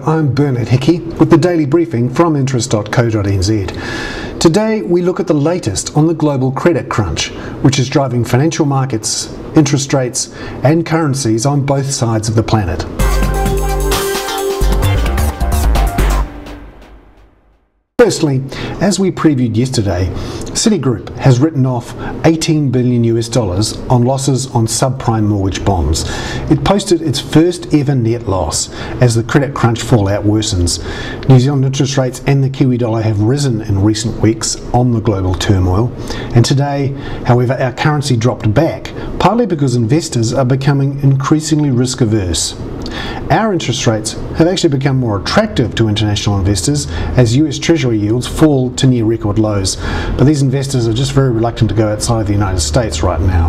I'm Bernard Hickey with the daily briefing from interest.co.nz. Today we look at the latest on the global credit crunch, which is driving financial markets, interest rates and currencies on both sides of the planet. Firstly, as we previewed yesterday, Citigroup has written off $18 billion on losses on subprime mortgage bonds. It posted its first ever net loss as the credit crunch fallout worsens. New Zealand interest rates and the Kiwi dollar have risen in recent weeks on the global turmoil, and today, however, our currency dropped back, partly because investors are becoming increasingly risk averse. Our interest rates have actually become more attractive to international investors as US Treasury yields fall to near record lows, but these investors are just very reluctant to go outside the United States right now.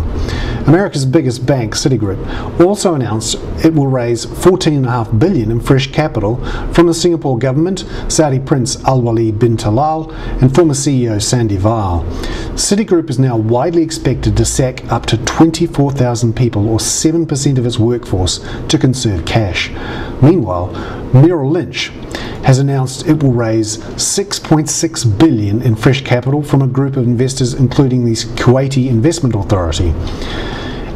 America's biggest bank, Citigroup, also announced it will raise $14.5 billion in fresh capital from the Singapore government, Saudi Prince Al Walid bin Talal and former CEO Sandy Weil. Citigroup is now widely expected to sack up to 24,000 people, or 7% of its workforce, to conserve cash. Meanwhile, Merrill Lynch has announced it will raise $6.6 billion in fresh capital from a group of investors including the Kuwaiti Investment Authority.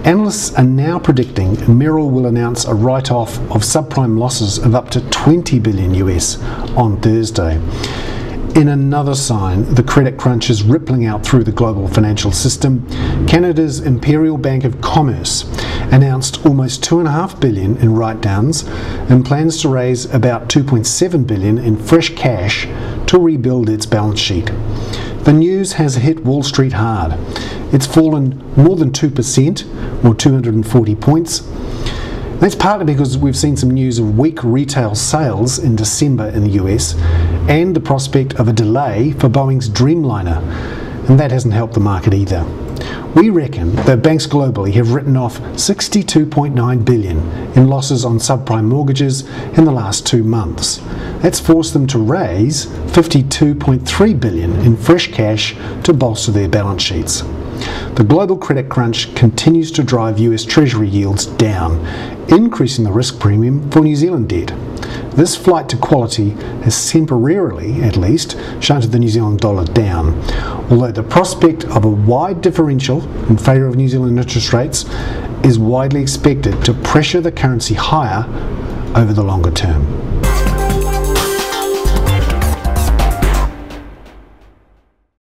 Analysts are now predicting Merrill will announce a write-off of subprime losses of up to $20 billion on Thursday. In another sign, the credit crunch is rippling out through the global financial system. Canada's Imperial Bank of Commerce announced almost $2.5 billion in write-downs and plans to raise about $2.7 billion in fresh cash to rebuild its balance sheet. The news has hit Wall Street hard. It's fallen more than 2%, or 240 points. That's partly because we've seen some news of weak retail sales in December in the US and the prospect of a delay for Boeing's Dreamliner, and that hasn't helped the market either. We reckon that banks globally have written off $62.9 billion in losses on subprime mortgages in the last 2 months. That's forced them to raise $52.3 billion in fresh cash to bolster their balance sheets. The global credit crunch continues to drive US Treasury yields down, increasing the risk premium for New Zealand debt. This flight to quality has temporarily, at least, shunted the New Zealand dollar down, although the prospect of a wide differential in favour of New Zealand interest rates is widely expected to pressure the currency higher over the longer term.